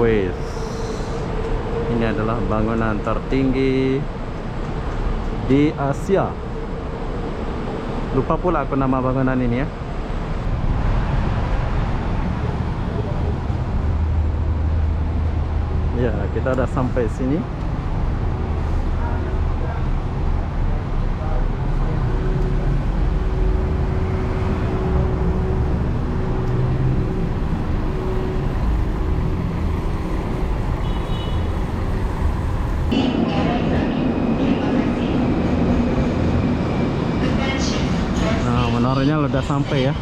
Wes, ini adalah bangunan tertinggi di Asia. Lupa pula aku nama bangunan ini ya. Ya, kita udah sampai sini. Nah, menorenya udah sampai ya.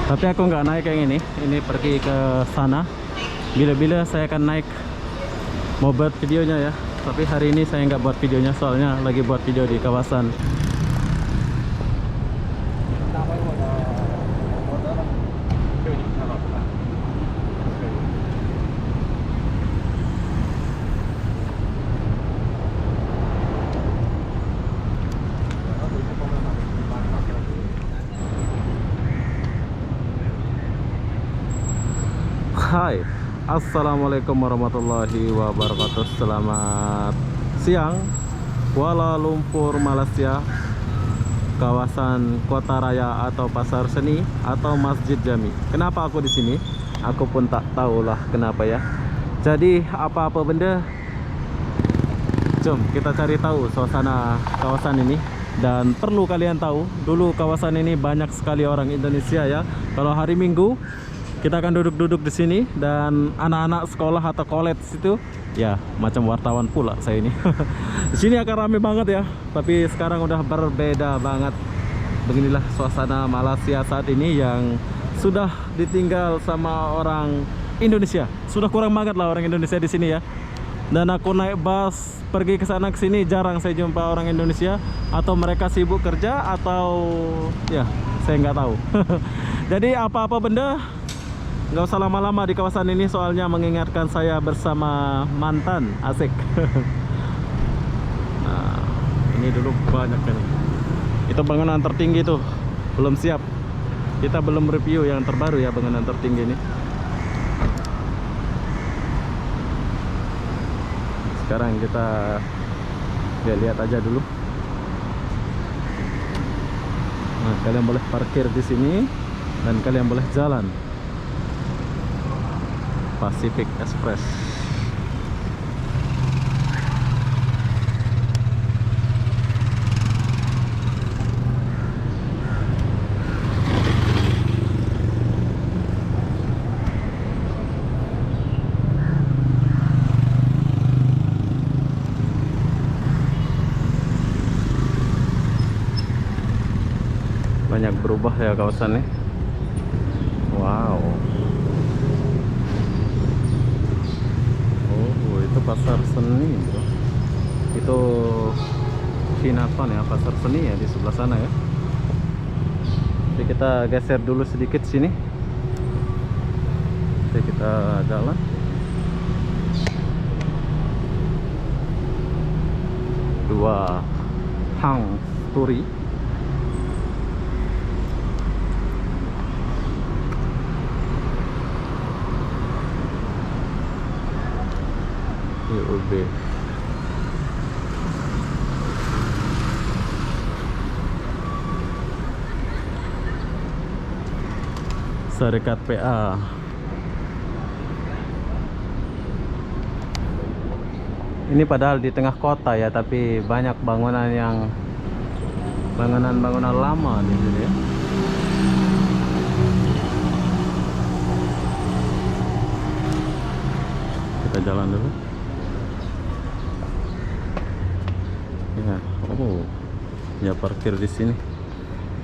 Tapi aku nggak naik yang ini pergi ke sana. Bila-bila saya akan naik, mau buat videonya ya. Tapi hari ini saya nggak buat videonya, soalnya lagi buat video di kawasan. Hai, assalamualaikum warahmatullahi wabarakatuh. Selamat siang, Kuala Lumpur, Malaysia, kawasan Kota Raya atau Pasar Seni atau Masjid Jami. Kenapa aku di sini? Aku pun tak tahulah kenapa ya. Jadi apa-apa benda, jom kita cari tahu suasana kawasan ini. Dan perlu kalian tahu, dulu kawasan ini banyak sekali orang Indonesia ya. Kalau hari Minggu kita akan duduk-duduk di sini, dan anak-anak sekolah atau college itu ya macam wartawan pula saya ini. Di sini akan rame banget ya. Tapi sekarang udah berbeda banget. Beginilah suasana Malaysia saat ini yang sudah ditinggal sama orang Indonesia. Sudah kurang banget lah orang Indonesia di sini ya. Dan aku naik bus pergi ke sana ke sini, jarang saya jumpa orang Indonesia, atau mereka sibuk kerja atau ya saya nggak tahu. Jadi apa-apa benda nggak usah lama-lama di kawasan ini, soalnya mengingatkan saya bersama mantan. Asik. Nah, ini dulu banyak kan. Itu bangunan tertinggi tuh, belum siap. Kita belum review yang terbaru ya, bangunan tertinggi ini. Sekarang kita lihat aja dulu. Nah, kalian boleh parkir di sini dan kalian boleh jalan. Pacific Express. Banyak berubah ya kawasannya. Wow. Itu pasar seni bro. Itu Kinaton ya, pasar seni ya di sebelah sana ya. Jadi kita geser dulu sedikit sini. Jadi kita jalan. Dua Hang Turi. UB. Serikat PA. Ini padahal di tengah kota ya, tapi banyak bangunan yang bangunan lama di sini ya. Kita jalan dulu. Ya, oh, ya parkir di sini.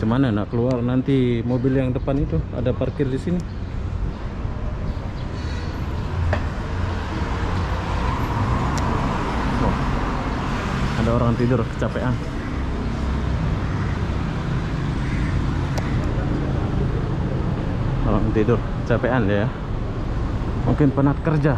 Cuman nak keluar nanti mobil yang depan itu ada parkir di sini. Oh, ada orang tidur kecapean. Orang tidur kecapean ya. Mungkin penat kerja.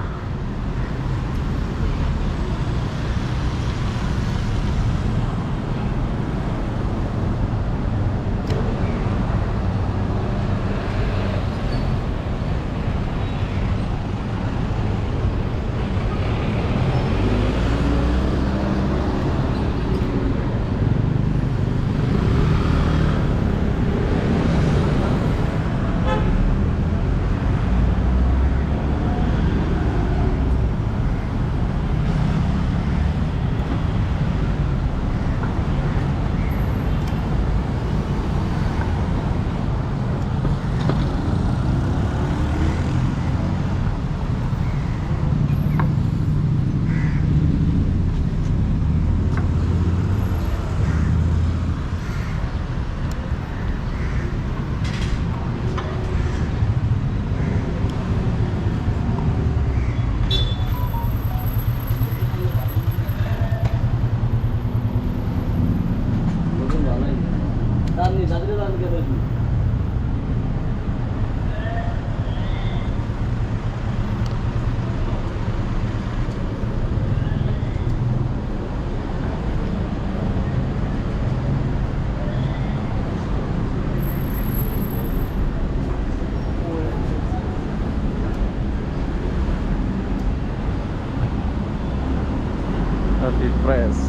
Roti fresh.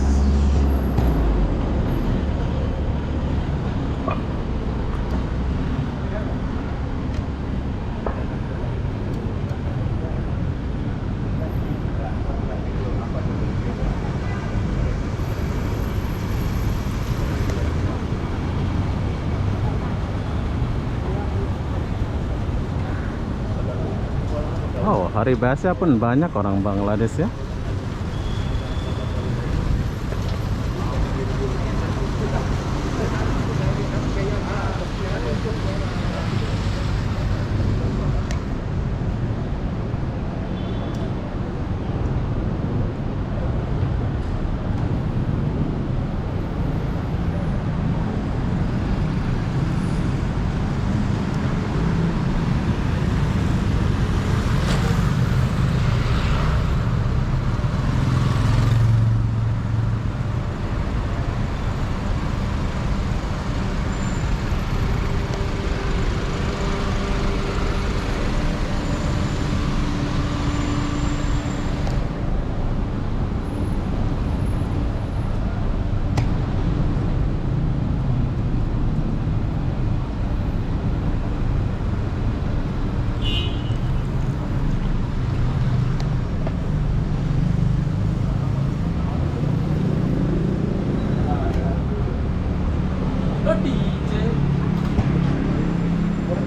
Oh, hari biasa pun banyak orang Bangladesh ya.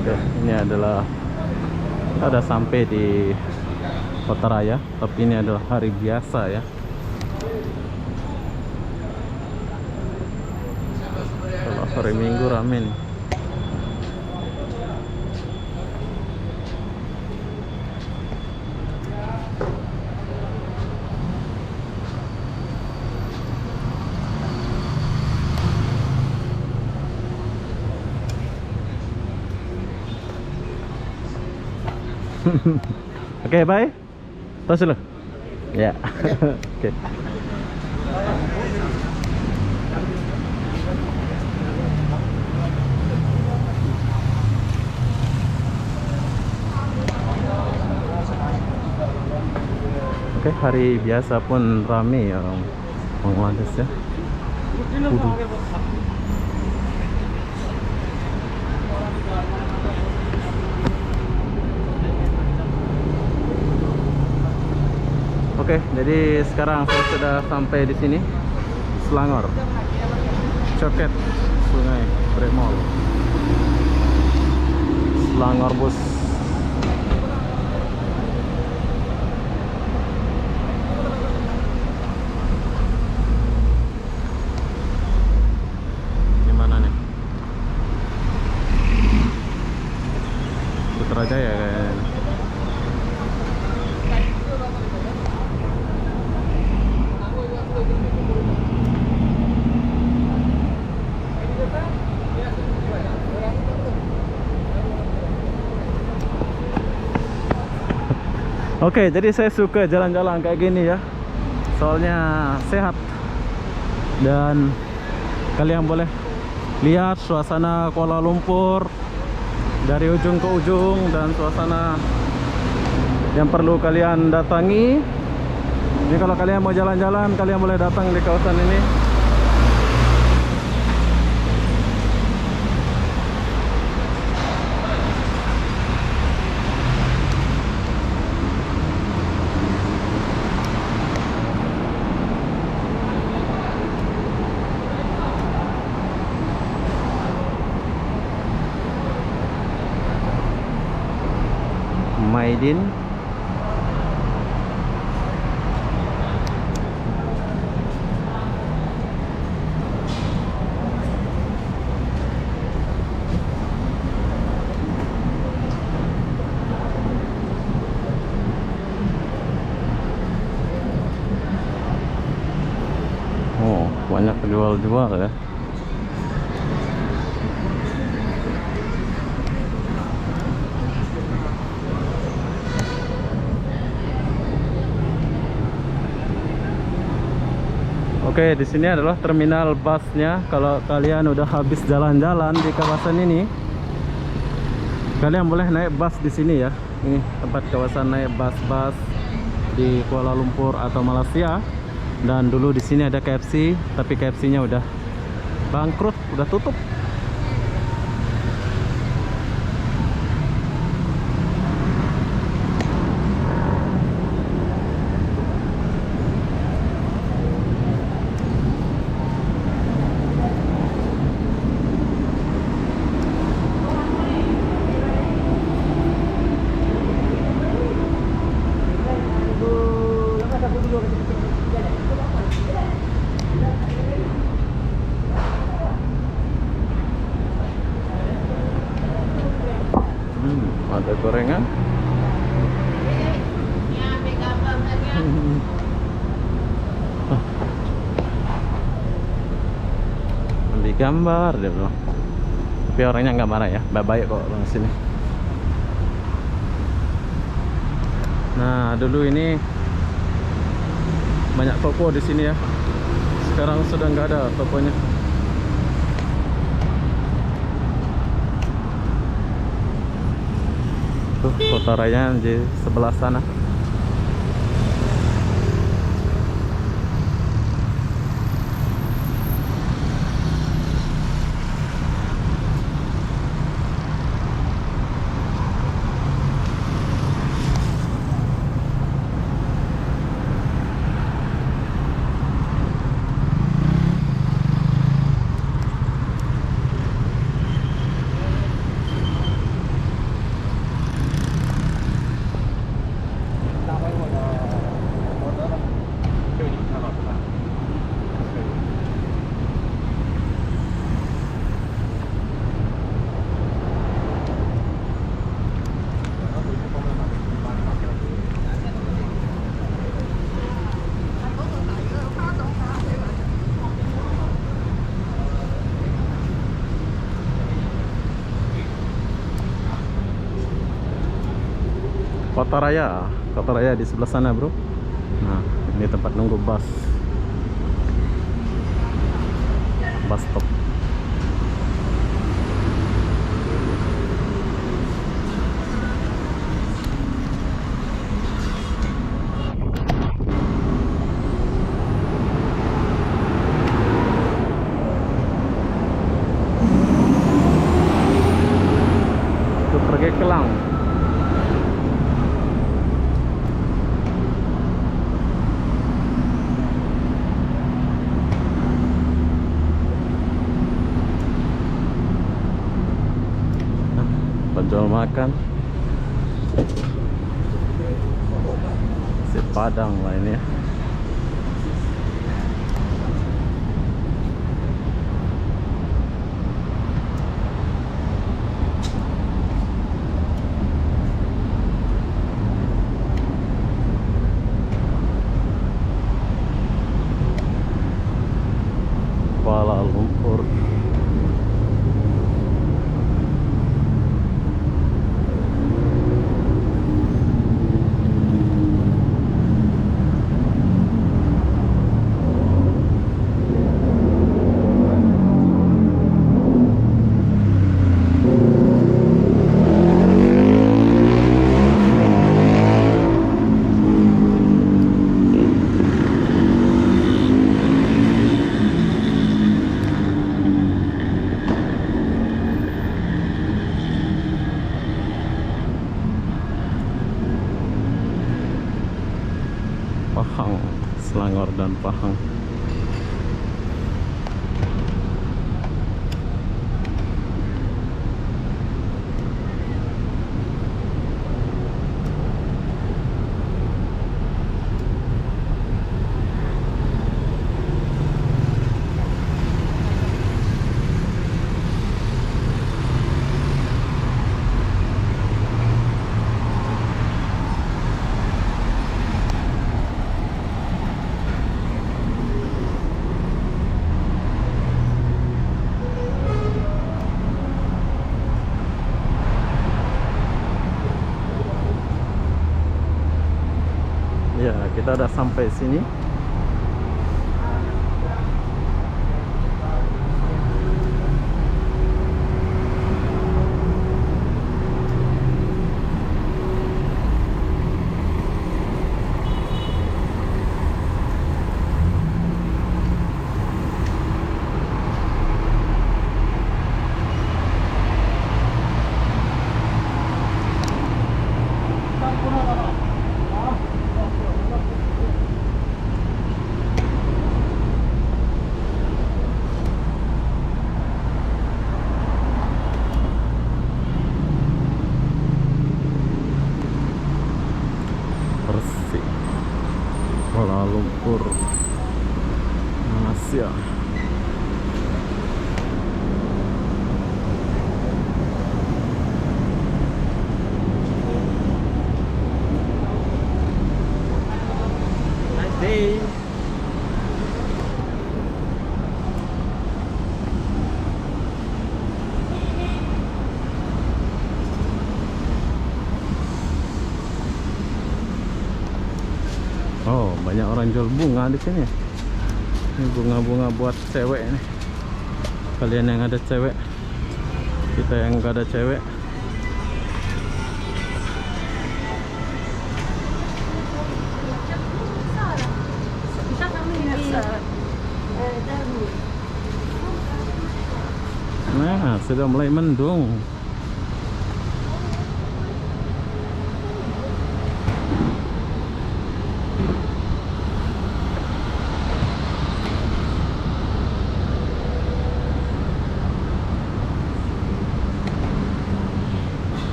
Oke, ini adalah ada sampai di Kota Raya, tapi ini adalah hari biasa ya. Kalau hari Minggu rame nih. Oke, bye. Tos dulu. Ya. Oke. Oke, hari biasa pun rame ya orang Bangladesh ya. Waduh. Oke, jadi sekarang saya sudah sampai di sini, Selangor, Coket, Sungai Bremol, Selangor bus. Gimana nih? Putrajaya kayaknya. Oke, jadi saya suka jalan-jalan kayak gini ya. Soalnya sehat. Dan kalian boleh lihat suasana Kuala Lumpur dari ujung ke ujung, dan suasana yang perlu kalian datangi. Ini kalau kalian mau jalan-jalan, kalian boleh datang di kawasan ini. Maidin. Oh, banyak jual-jual ya. Oke, di sini adalah terminal busnya. Kalau kalian udah habis jalan-jalan di kawasan ini, kalian boleh naik bus di sini ya. Ini tempat kawasan naik bus-bus di Kuala Lumpur atau Malaysia. Dan dulu di sini ada KFC, tapi KFC-nya udah bangkrut, udah tutup. Ada gorengan. Ambil gambar dia bilang. Tapi orangnya nggak marah ya, baik-baik kok orang sini. Nah, dulu ini banyak toko di sini ya. Sekarang sudah nggak ada tokonya. Tuh kota raya di sebelah sana. Kota Raya di sebelah sana, bro. Nah, ini tempat nunggu bus stop. Itu pergi Kelang. Penjual makan si Padang lah ini ya. Kuala Lumpur. Pahang, Selangor dan Pahang. Ya, kita udah sampai sini. orang jual bunga di sini. Ini bunga-bunga buat cewek nih. Kalian yang ada cewek, kita yang gak ada cewek. Nah, sudah mulai mendung.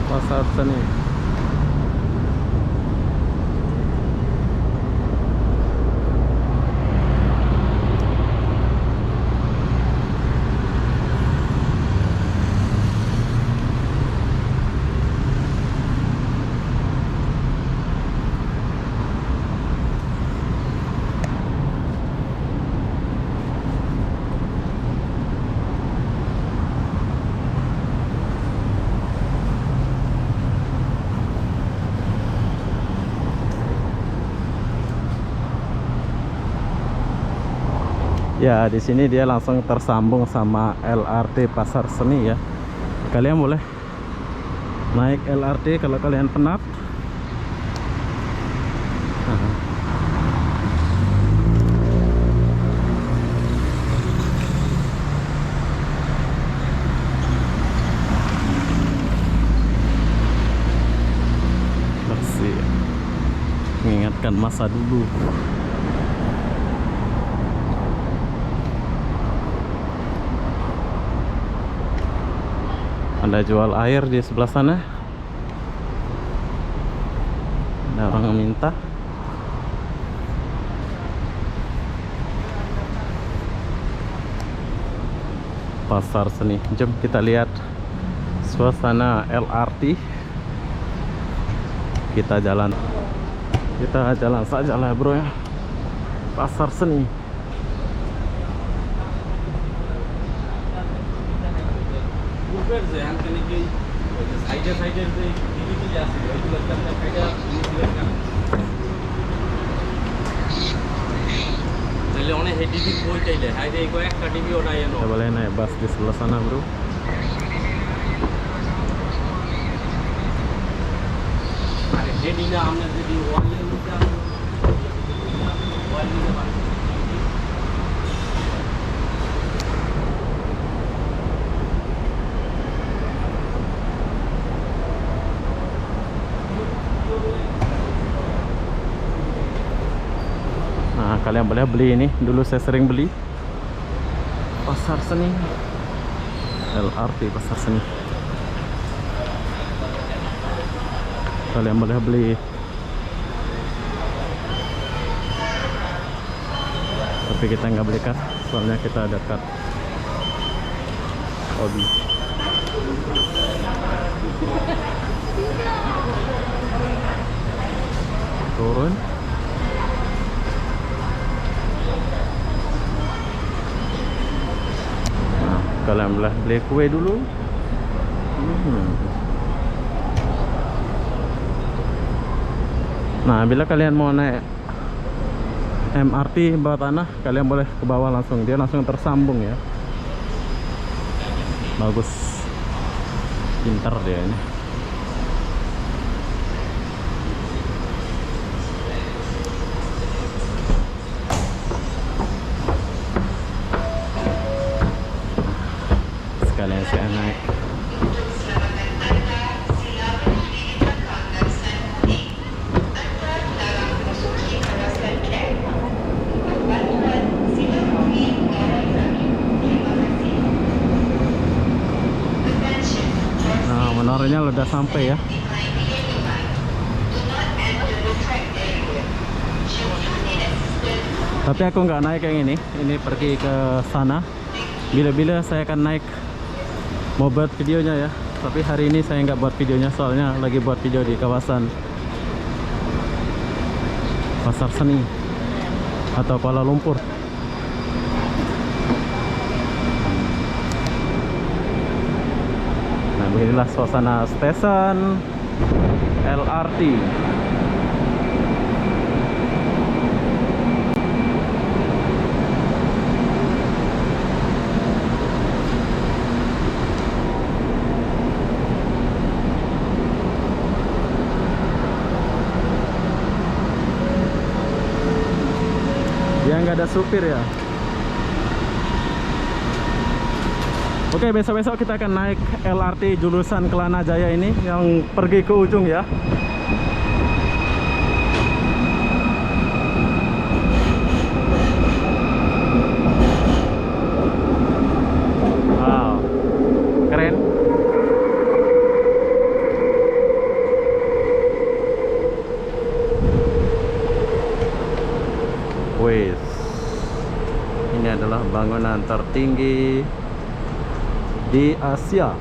Pasar Seni. Ya, di sini dia langsung tersambung sama LRT Pasar Seni ya. Kalian boleh naik LRT kalau kalian penat. Bersih, mengingatkan masa dulu. Ada jual air di sebelah sana. Ada orang yang minta. Pasar Seni. Jom kita lihat suasana LRT. Kita jalan saja lah bro ya. Pasar Seni. Kita boleh naik bus di sebelah sana bro. Nah, kalian boleh beli ini. Dulu saya sering beli. Pasar Seni, LRT Pasar Seni. Kalian boleh beli. Tapi kita nggak beli kan, soalnya kita dekat hobi. Turun. Nah, kalian boleh beli kue dulu. Nah, bila kalian mau naik MRT bawah tanah, kalian boleh ke bawah langsung. Dia langsung tersambung ya. Bagus. Pintar dia ini. naik. Nah, menoranya udah sampai ya. Tapi aku nggak naik yang ini pergi ke sana. Bila-bila saya akan naik, mau buat videonya ya. Tapi hari ini saya nggak buat videonya, soalnya lagi buat video di kawasan Pasar Seni atau Kuala Lumpur. Nah, beginilah suasana stesen LRT. Dia nggak ada supir ya. Oke, besok-besok kita akan naik LRT jurusan Kelana Jaya ini yang pergi ke ujung ya. Wow, keren. Wes, ini adalah bangunan tertinggi di Asia.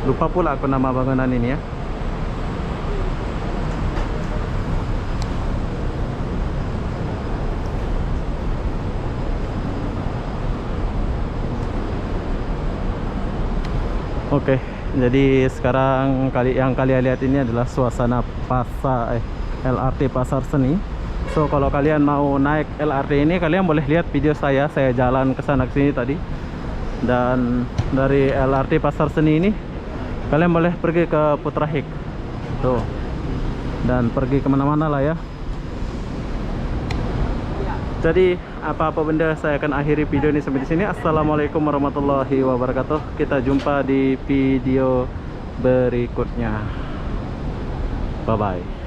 Lupa pula aku nama bangunan ini ya. Oke, jadi sekarang yang kalian lihat ini adalah suasana LRT Pasar Seni. So kalau kalian mau naik LRT ini, kalian boleh lihat video saya jalan ke sana ke sini tadi. Dan dari LRT Pasar Seni ini kalian boleh pergi ke Putrahik tuh, dan pergi kemana-mana lah ya. Jadi apa-apa benda, saya akan akhiri video ini sampai di sini. Assalamualaikum warahmatullahi wabarakatuh. Kita jumpa di video berikutnya. Bye bye.